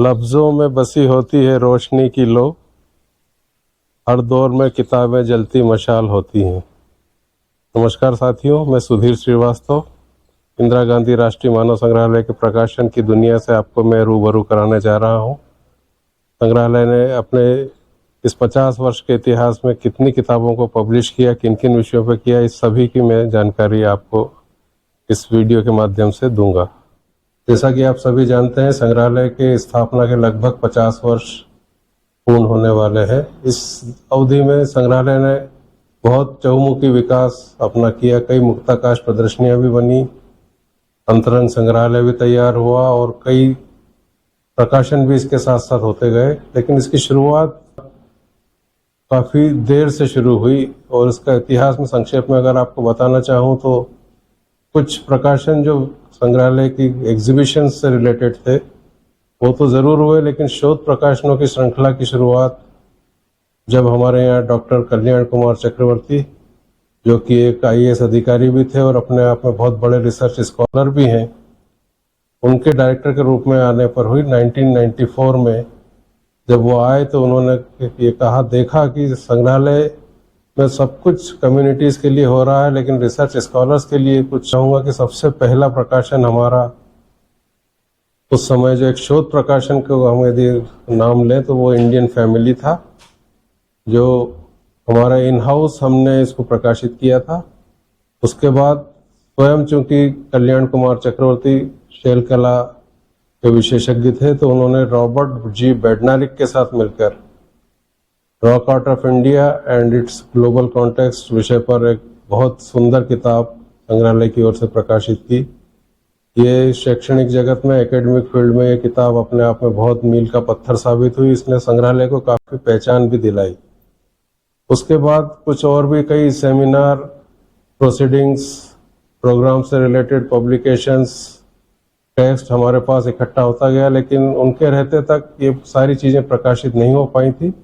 लफ्ज़ों में बसी होती है रोशनी की लो, हर दौर में किताबें जलती मशाल होती हैं। नमस्कार साथियों, मैं सुधीर श्रीवास्तव इंदिरा गांधी राष्ट्रीय मानव संग्रहालय के प्रकाशन की दुनिया से आपको मैं रूबरू कराने जा रहा हूँ। संग्रहालय ने अपने इस 50 वर्ष के इतिहास में कितनी किताबों को पब्लिश किया, किन किन विषयों पर किया, इस सभी की मैं जानकारी आपको इस वीडियो के माध्यम से दूंगा। जैसा कि आप सभी जानते हैं, संग्रहालय के स्थापना के लगभग 50 वर्ष पूर्ण होने वाले हैं। इस अवधि में संग्रहालय ने बहुत चहुमुखी विकास अपना किया। कई मुक्ताकाश प्रदर्शनियां भी बनी, अंतरंग संग्रहालय भी तैयार हुआ और कई प्रकाशन भी इसके साथ साथ होते गए। लेकिन इसकी शुरुआत काफ़ी देर से शुरू हुई और इसका इतिहास में संक्षेप में अगर आपको बताना चाहूँ तो कुछ प्रकाशन जो संग्रहालय की एग्जीबिशन से रिलेटेड थे वो तो ज़रूर हुए, लेकिन शोध प्रकाशनों की श्रृंखला की शुरुआत जब हमारे यहाँ डॉक्टर कल्याण कुमार चक्रवर्ती, जो कि एक IAS अधिकारी भी थे और अपने आप में बहुत बड़े रिसर्च स्कॉलर भी हैं, उनके डायरेक्टर के रूप में आने पर हुई। 1994 में जब वो आए तो उन्होंने ये देखा कि संग्रहालय में सब कुछ कम्युनिटीज़ के लिए हो रहा है, लेकिन रिसर्च स्कॉलर्स के लिए कुछ चाहूँगा कि सबसे पहला प्रकाशन हमारा उस समय जो एक शोध प्रकाशन को हम यदि नाम लें तो वो इंडियन फैमिली था, जो हमारा इन हाउस हमने इसको प्रकाशित किया था। उसके बाद स्वयं चूंकि कल्याण कुमार चक्रवर्ती शैल कला के विशेषज्ञ थे तो उन्होंने रॉबर्ट जी बेडनारिक के साथ मिलकर rock art of India and it's global context विषय पर एक बहुत सुंदर किताब संग्रहालय की ओर से प्रकाशित की। ये शैक्षणिक जगत में, एकेडमिक फील्ड में ये किताब अपने आप में बहुत मील का पत्थर साबित हुई। इसने संग्रहालय को काफ़ी पहचान भी दिलाई। उसके बाद कुछ और भी कई सेमिनार, प्रोसीडिंग्स, प्रोग्राम से रिलेटेड पब्लिकेशंस, टेक्स्ट हमारे पास इकट्ठा होता गया, लेकिन उनके रहते तक ये सारी चीज़ें प्रकाशित नहीं हो पाई थी।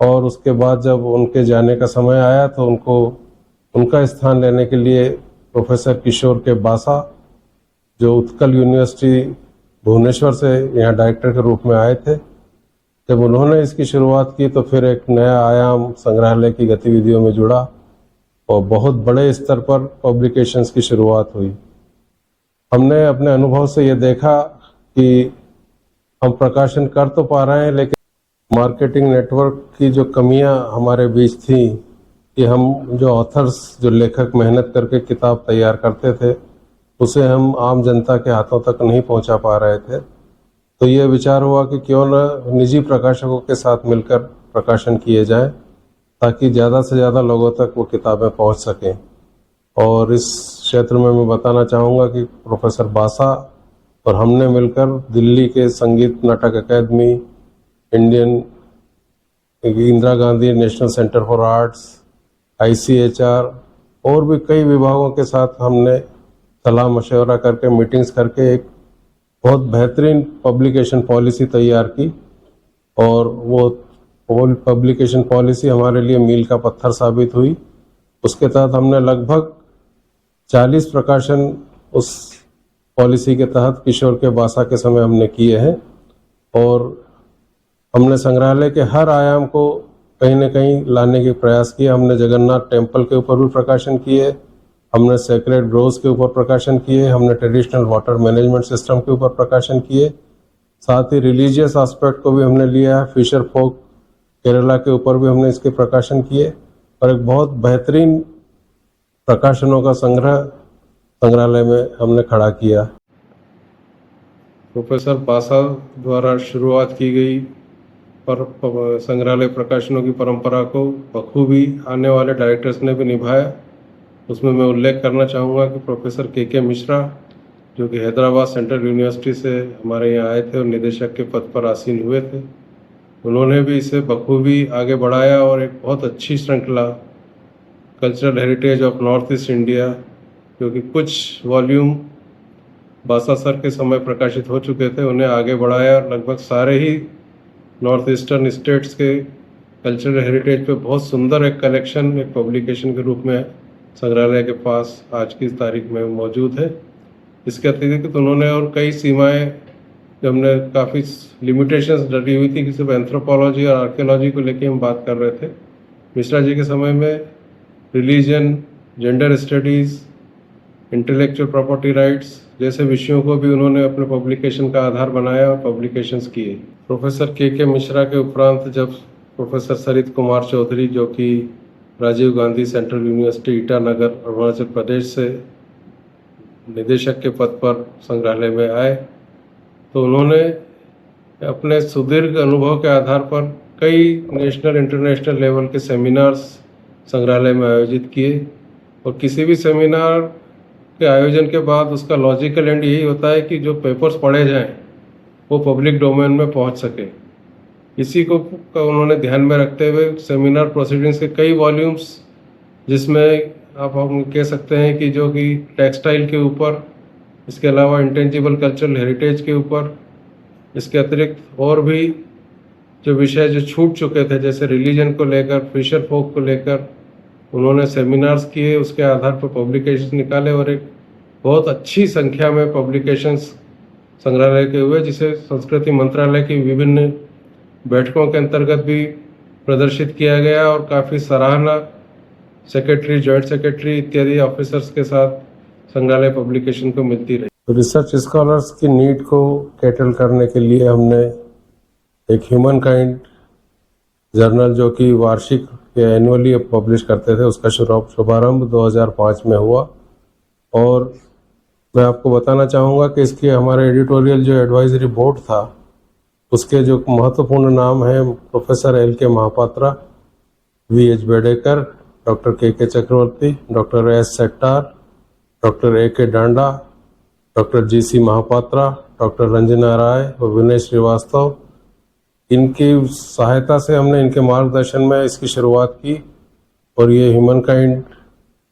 और उसके बाद जब उनके जाने का समय आया तो उनका स्थान लेने के लिए प्रोफेसर किशोर के बासा, जो उत्कल यूनिवर्सिटी भुवनेश्वर से यहाँ डायरेक्टर के रूप में आए थे, जब उन्होंने इसकी शुरुआत की तो फिर एक नया आयाम संग्रहालय की गतिविधियों में जुड़ा और बहुत बड़े स्तर पर पब्लिकेशंस की शुरुआत हुई। हमने अपने अनुभव से ये देखा कि हम प्रकाशन कर तो पा रहे हैं, लेकिन मार्केटिंग नेटवर्क की जो कमियां हमारे बीच थी कि हम जो ऑथर्स, जो लेखक मेहनत करके किताब तैयार करते थे, उसे हम आम जनता के हाथों तक नहीं पहुंचा पा रहे थे। तो ये विचार हुआ कि क्यों न निजी प्रकाशकों के साथ मिलकर प्रकाशन किए जाए ताकि ज़्यादा से ज़्यादा लोगों तक वो किताबें पहुंच सकें। और इस क्षेत्र में मैं बताना चाहूँगा कि प्रोफेसर बासा और हमने मिलकर दिल्ली के Sangeet Natak Akademi, Indira Gandhi National Centre for Arts, ICHR और भी कई विभागों के साथ हमने सलाह मशवरा करके, मीटिंग्स करके एक बहुत बेहतरीन पब्लिकेशन पॉलिसी तैयार की। और वो पब्लिकेशन पॉलिसी हमारे लिए मील का पत्थर साबित हुई। उसके तहत हमने लगभग 40 प्रकाशन उस पॉलिसी के तहत किशोर के बासा के समय हमने किए हैं। और हमने संग्रहालय के हर आयाम को कहीं न कहीं लाने के प्रयास किए। हमने जगन्नाथ टेम्पल के ऊपर भी प्रकाशन किए, हमने सेक्रेड ग्रोव्स के ऊपर प्रकाशन किए, हमने ट्रेडिशनल वाटर मैनेजमेंट सिस्टम के ऊपर प्रकाशन किए। साथ ही रिलीजियस एस्पेक्ट को भी हमने लिया है, फिशर फोक केरला के ऊपर भी हमने इसके प्रकाशन किए और एक बहुत बेहतरीन प्रकाशनों का संग्रह संग्रहालय में हमने खड़ा किया। प्रोफेसर बासा द्वारा शुरुआत की गई पर संग्रहालय प्रकाशनों की परंपरा को बखूबी आने वाले डायरेक्टर्स ने भी निभाया। उसमें मैं उल्लेख करना चाहूँगा कि प्रोफेसर KK मिश्रा, जो कि हैदराबाद सेंट्रल यूनिवर्सिटी से हमारे यहाँ आए थे और निदेशक के पद पर आसीन हुए थे, उन्होंने भी इसे बखूबी आगे बढ़ाया और एक बहुत अच्छी श्रृंखला cultural heritage of north east India, जो कि कुछ वॉल्यूम बासा सर के समय प्रकाशित हो चुके थे, उन्हें आगे बढ़ाया। लगभग सारे ही नॉर्थ ईस्टर्न स्टेट्स के कल्चरल हेरिटेज पे बहुत सुंदर एक कलेक्शन, एक पब्लिकेशन के रूप में संग्रहालय के पास आज की तारीख में मौजूद है। इसके अतिरिक्त उन्होंने और कई सीमाएं कि हमने काफ़ी लिमिटेशंस डली हुई थी कि सिर्फ एंथ्रोपोलॉजी और आर्कियोलॉजी को लेके हम बात कर रहे थे। मिश्रा जी के समय में religion, gender studies, intellectual property rights जैसे विषयों को भी उन्होंने अपने पब्लिकेशन का आधार बनाया और पब्लिकेशंस किए। प्रोफेसर के मिश्रा के उपरांत जब प्रोफेसर सरित कुमार चौधरी, जो कि राजीव गांधी सेंट्रल यूनिवर्सिटी ईटानगर अरुणाचल प्रदेश से निदेशक के पद पर संग्रहालय में आए, तो उन्होंने अपने सुदीर्घ अनुभव के आधार पर कई नेशनल इंटरनेशनल लेवल के सेमिनार्स संग्रहालय में आयोजित किए। और किसी भी सेमिनार के आयोजन के बाद उसका लॉजिकल एंड यही होता है कि जो पेपर्स पढ़े जाएं वो पब्लिक डोमेन में पहुंच सके। इसी को उन्होंने ध्यान में रखते हुए सेमिनार प्रोसीडिंग्स के कई वॉल्यूम्स, जिसमें आप हम कह सकते हैं कि जो कि टेक्सटाइल के ऊपर, इसके अलावा इंटेंजिबल कल्चरल हेरिटेज के ऊपर, इसके अतिरिक्त और भी जो विषय जो छूट चुके थे जैसे रिलीजन को लेकर, फिशर फोक को लेकर, उन्होंने सेमिनार्स किए, उसके आधार पर पब्लिकेशन निकाले और एक बहुत अच्छी संख्या में पब्लिकेशंस संग्रहालय के हुए, जिसे संस्कृति मंत्रालय की विभिन्न बैठकों के अंतर्गत भी प्रदर्शित किया गया और काफ़ी सराहना सेक्रेटरी, जॉइंट सेक्रेटरी इत्यादि ऑफिसर्स के साथ संग्रहालय पब्लिकेशन को मिलती रही। तो रिसर्च स्कॉलर्स की नीड को कैटल करने के लिए हमने एक ह्यूमन काइंड जर्नल, जो कि वार्षिक या एनुअली पब्लिश करते थे, उसका शुभारंभ 2005 में हुआ। और मैं आपको बताना चाहूँगा कि इसके हमारे एडिटोरियल जो एडवाइजरी बोर्ड था, उसके जो महत्वपूर्ण नाम हैं professor L K. Mahapatra, V H. Bedekar, doctor K Chakravarti, doctor S. Settar, doctor A K. Danda, doctor G C. Mahapatra, doctor Ranjana Rai और विनय श्रीवास्तव। इनकी सहायता से हमने, इनके मार्गदर्शन में इसकी शुरुआत की और ये ह्यूमन काइंड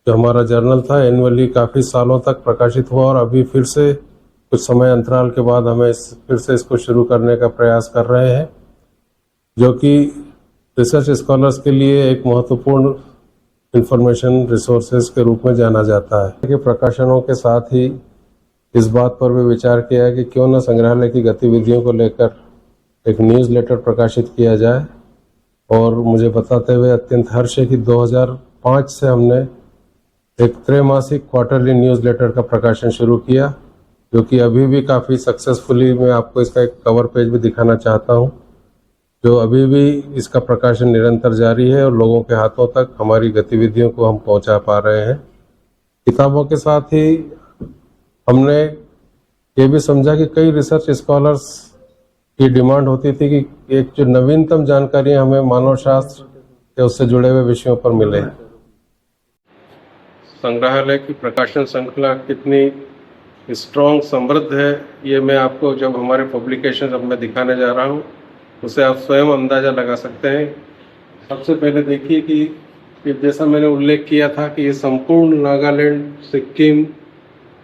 जो हमारा जर्नल था एनुअली काफ़ी सालों तक प्रकाशित हुआ और अभी फिर से कुछ समय अंतराल के बाद हमें फिर से इसको शुरू करने का प्रयास कर रहे हैं, जो कि रिसर्च स्कॉलर्स के लिए एक महत्वपूर्ण इंफॉर्मेशन रिसोर्सेज के रूप में जाना जाता है। कि प्रकाशनों के साथ ही इस बात पर भी विचार किया है कि क्यों न संग्रहालय की गतिविधियों को लेकर एक न्यूज़लेटर प्रकाशित किया जाए। और मुझे बताते हुए अत्यंत हर्ष है कि 2005 से हमने एक त्रैमासिक क्वार्टरली न्यूज़लेटर का प्रकाशन शुरू किया, जो कि अभी भी काफ़ी सक्सेसफुली, मैं आपको इसका एक कवर पेज भी दिखाना चाहता हूँ, जो अभी भी इसका प्रकाशन निरंतर जारी है और लोगों के हाथों तक हमारी गतिविधियों को हम पहुँचा पा रहे हैं। किताबों के साथ ही हमने ये भी समझा कि कई रिसर्च स्कॉलर्स की डिमांड होती थी कि एक जो नवीनतम जानकारियां हमें मानव शास्त्र या उससे जुड़े हुए विषयों पर मिले। संग्रहालय की प्रकाशन श्रृंखला कितनी स्ट्रॉन्ग, समृद्ध है, ये मैं आपको जब हमारे पब्लिकेशन अब मैं दिखाने जा रहा हूँ उससे आप स्वयं अंदाज़ा लगा सकते हैं। सबसे पहले देखिए कि जैसा मैंने उल्लेख किया था कि ये संपूर्ण नागालैंड, सिक्किम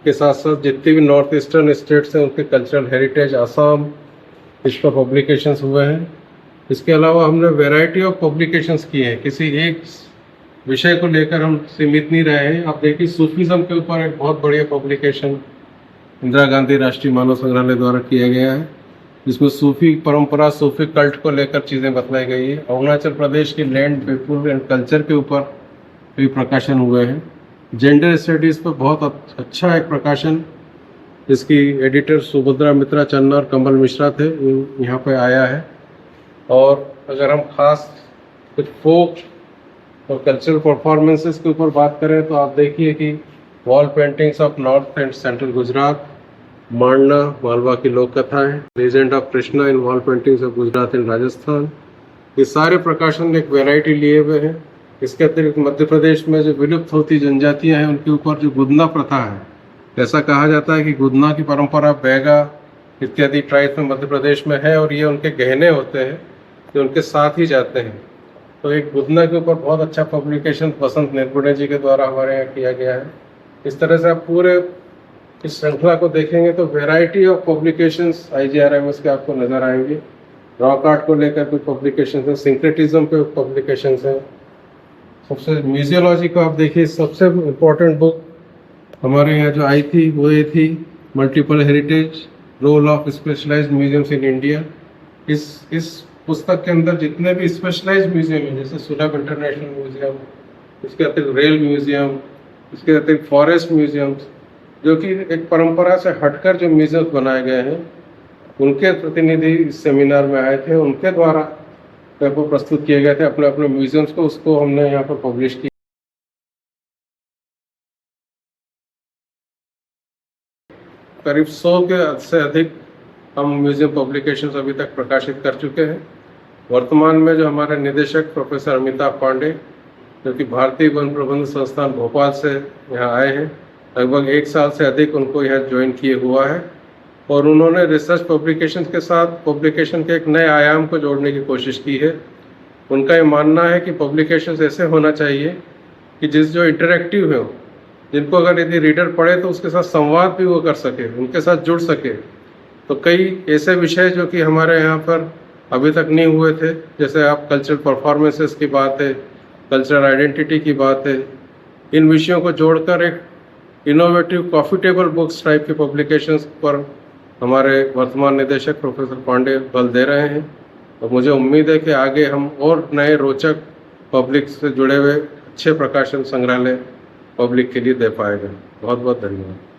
के साथ साथ जितने भी नॉर्थ ईस्टर्न स्टेट्स हैं उनके कल्चरल हेरिटेज, आसाम, इस पर पब्लिकेशंस हुए हैं। इसके अलावा हमने वैरायटी ऑफ पब्लिकेशंस किए हैं, किसी एक विषय को लेकर हम सीमित नहीं रहे हैं। आप देखिए सूफीज़म के ऊपर एक बहुत बढ़िया पब्लिकेशन इंदिरा गांधी राष्ट्रीय मानव संग्रहालय द्वारा किया गया है, जिसमें सूफी परंपरा, सूफी कल्ट को लेकर चीज़ें बतलाई गई है। अरुणाचल प्रदेश की लैंड, पीपुल एंड कल्चर के ऊपर भी प्रकाशन हुए हैं। जेंडर स्टडीज़ पर बहुत अच्छा एक प्रकाशन, जिसकी एडिटर सुभद्रा मित्रा चन्ना और कमल मिश्रा थे, यहाँ पे आया है। और अगर हम खास कुछ फोक और कल्चरल परफॉर्मेंसेस के ऊपर बात करें तो आप देखिए कि wall paintings of north and central Gujarat, Mandana, Malwa की लोक कथाएं, legend of Krishna in wall paintings of Gujarat and Rajasthan, ये सारे प्रकाशन एक वैरायटी लिए हुए हैं। इसके अतिरिक्त मध्य प्रदेश में जो विलुप्त होती जनजातियाँ हैं उनके ऊपर जो गुदना प्रथा है, ऐसा कहा जाता है कि गुदना की परंपरा बैगा इत्यादि ट्राइब में मध्य प्रदेश में है और ये उनके गहने होते हैं जो उनके साथ ही जाते हैं। तो एक गुदना के ऊपर बहुत अच्छा पब्लिकेशन बसंत निर्गुणे जी के द्वारा हमारे यहाँ किया गया है। इस तरह से आप पूरे इस श्रृंखला को देखेंगे तो वैरायटी ऑफ पब्लिकेशंस IGRMS के आपको नजर आएंगे। रॉक आर्ट को लेकर कुछ पब्लिकेशंस हैं, सिंक्रेटिज्म पे पब्लिकेशंस हैं। सबसे म्यूजियोलॉजी को आप देखिए, सबसे इम्पोर्टेंट बुक हमारे यहाँ जो आई थी वो ये थी, multiple heritage role of specialised museums in India. इस पुस्तक के अंदर जितने भी स्पेशलाइज्ड म्यूजियम हैं, जैसे सुलभ इंटरनेशनल म्यूजियम, इसके अतिरिक्त रेल म्यूजियम, इसके अतिरिक्त फॉरेस्ट म्यूजियम्स, जो कि एक परंपरा से हटकर जो म्यूजियम्स बनाए गए हैं, उनके प्रतिनिधि इस सेमिनार में आए थे, उनके द्वारा वो प्रस्तुत किए गए थे अपने अपने म्यूजियम्स को, उसको हमने यहाँ पर पब्लिश किया। करीब 100 के से अधिक हम म्यूजियम पब्लिकेशंस अभी तक प्रकाशित कर चुके हैं। वर्तमान में जो हमारे निदेशक प्रोफेसर अमिताभ पांडे, जो कि भारतीय वन प्रबंधन संस्थान भोपाल से यहाँ आए हैं, लगभग 1 साल से अधिक उनको यहाँ ज्वाइन किए हुआ है, और उन्होंने रिसर्च पब्लिकेशन के साथ पब्लिकेशन के एक नए आयाम को जोड़ने की कोशिश की है। उनका ये मानना है कि पब्लिकेशंस ऐसे होना चाहिए कि जो इंटरेक्टिव हो, जिनको अगर यदि रीडर पढ़े तो उसके साथ संवाद भी वो कर सके, उनके साथ जुड़ सके। तो कई ऐसे विषय जो कि हमारे यहाँ पर अभी तक नहीं हुए थे, जैसे आप कल्चरल परफॉर्मेंसेस की बात है, कल्चरल आइडेंटिटी की बात है, इन विषयों को जोड़कर एक इनोवेटिव प्रॉफिटेबल बुक्स टाइप के पब्लिकेशंस पर हमारे वर्तमान निदेशक प्रोफेसर पांडे बल दे रहे हैं। और मुझे उम्मीद है कि आगे हम और नए रोचक पब्लिक से जुड़े हुए अच्छे प्रकाशन संग्रहालय पब्लिक के लिए दे पाएगा। बहुत बहुत धन्यवाद।